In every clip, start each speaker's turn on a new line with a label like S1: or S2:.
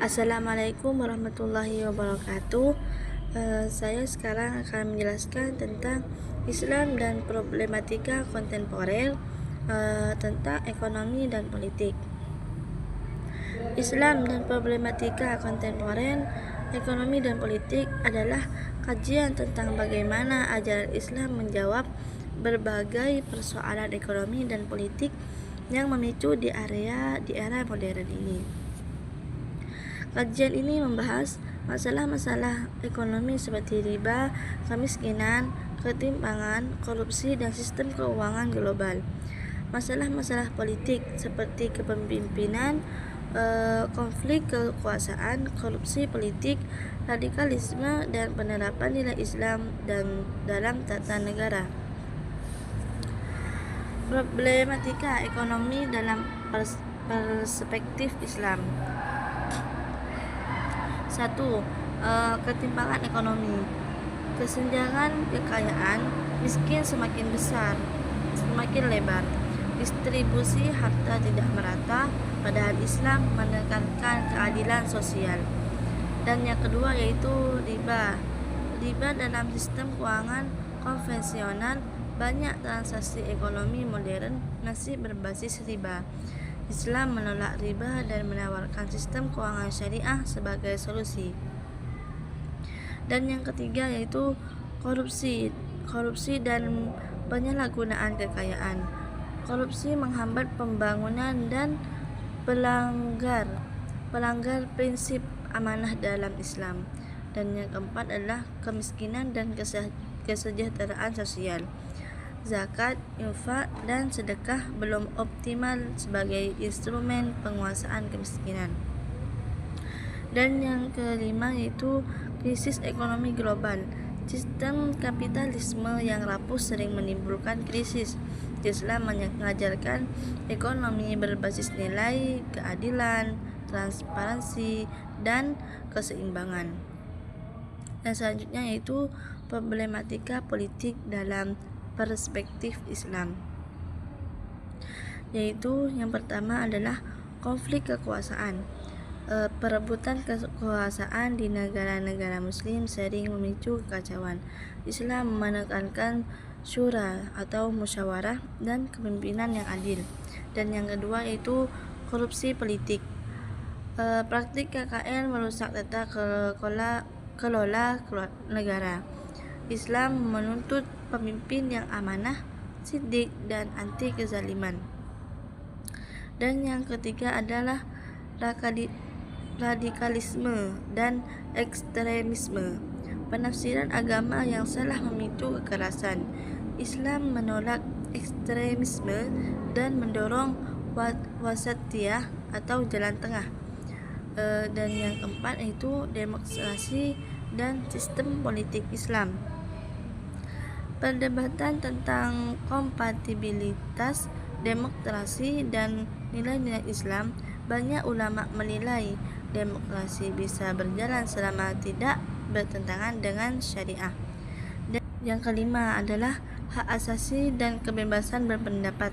S1: Assalamualaikum warahmatullahi wabarakatuh. Saya sekarang akan menjelaskan tentang Islam dan problematika kontemporer, tentang ekonomi dan politik. Islam dan problematika kontemporer, ekonomi dan politik adalah kajian tentang bagaimana ajaran Islam menjawab berbagai persoalan ekonomi dan politik yang memicu di era modern ini. Kajian ini membahas masalah-masalah ekonomi seperti riba, kemiskinan, ketimpangan, korupsi, dan sistem keuangan global. Masalah-masalah politik seperti kepemimpinan, konflik kekuasaan, korupsi politik, radikalisme, dan penerapan nilai Islam dan dalam tata negara. Problematika ekonomi dalam perspektif Islam. 1. Ketimpangan ekonomi. Kesenjangan kekayaan miskin semakin besar, semakin lebar. Distribusi harta tidak merata, padahal Islam menekankan keadilan sosial. Dan yang kedua yaitu riba. Riba dalam sistem keuangan konvensional, banyak transaksi ekonomi modern masih berbasis riba. Islam menolak riba dan menawarkan sistem keuangan syariah sebagai solusi. Dan yang ketiga yaitu korupsi dan penyalahgunaan kekayaan. Korupsi menghambat pembangunan dan pelanggar prinsip amanah dalam Islam. Dan yang keempat adalah kemiskinan dan kesejahteraan sosial. Zakat, infak, dan sedekah belum optimal sebagai instrumen penguasaan kemiskinan. Dan yang kelima yaitu krisis ekonomi global. Sistem kapitalisme yang rapuh sering menimbulkan krisis. Islam mengajarkan ekonomi berbasis nilai, keadilan, transparansi, dan keseimbangan. Dan selanjutnya yaitu problematika politik dalam perspektif Islam, yaitu yang pertama adalah konflik kekuasaan. Perebutan kekuasaan di negara-negara muslim sering memicu kekacauan. Islam menekankan syura atau musyawarah dan kepemimpinan yang adil. Dan yang kedua yaitu korupsi politik. Praktik KKN merusak tata kelola negara. Islam menuntut pemimpin yang amanah, siddiq, dan anti kezaliman. Dan yang ketiga adalah radikalisme dan ekstremisme. Penafsiran agama yang salah memicu kekerasan. Islam menolak ekstremisme dan mendorong wasatiyah atau jalan tengah. Dan yang keempat yaitu demokrasi dan sistem politik Islam. Perdebatan tentang kompatibilitas demokrasi dan nilai-nilai Islam. Banyak ulama menilai demokrasi bisa berjalan selama tidak bertentangan dengan syariah. Dan yang kelima adalah hak asasi dan kebebasan berpendapat.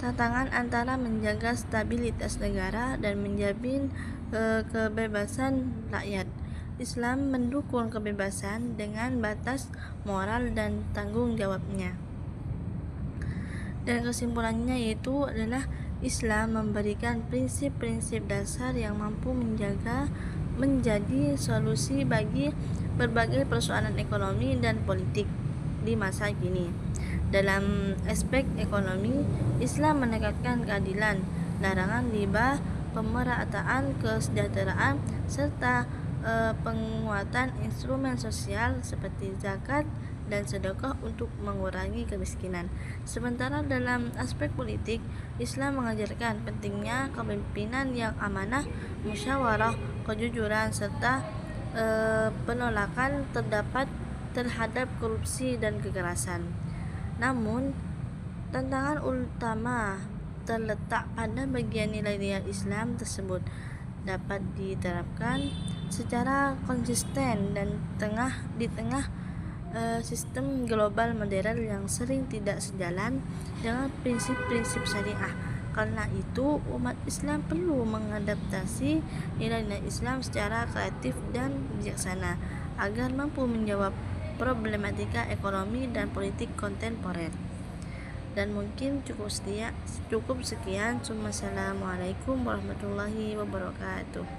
S1: Tantangan antara menjaga stabilitas negara dan menjamin kebebasan rakyat. Islam mendukung kebebasan dengan batas moral dan tanggung jawabnya. Dan kesimpulannya yaitu adalah Islam memberikan prinsip-prinsip dasar yang mampu menjadi solusi bagi berbagai persoalan ekonomi dan politik di masa kini. Dalam aspek ekonomi, Islam menekankan keadilan, larangan riba, pemerataan kesejahteraan, serta penguatan instrumen sosial seperti zakat dan sedekah untuk mengurangi kemiskinan. Sementara dalam aspek politik, Islam mengajarkan pentingnya kepemimpinan yang amanah, musyawarah, kejujuran, serta penolakan terhadap korupsi dan kekerasan. Namun, tantangan utama terletak pada bagian nilai-nilai Islam tersebut dapat diterapkan secara konsisten dan di tengah sistem global modern yang sering tidak sejalan dengan prinsip-prinsip syariah. Karena itu, umat Islam perlu mengadaptasi nilai-nilai Islam secara kreatif dan bijaksana agar mampu menjawab problematika ekonomi dan politik kontemporer. Dan mungkin cukup sekian. Wassalamualaikum warahmatullahi wabarakatuh.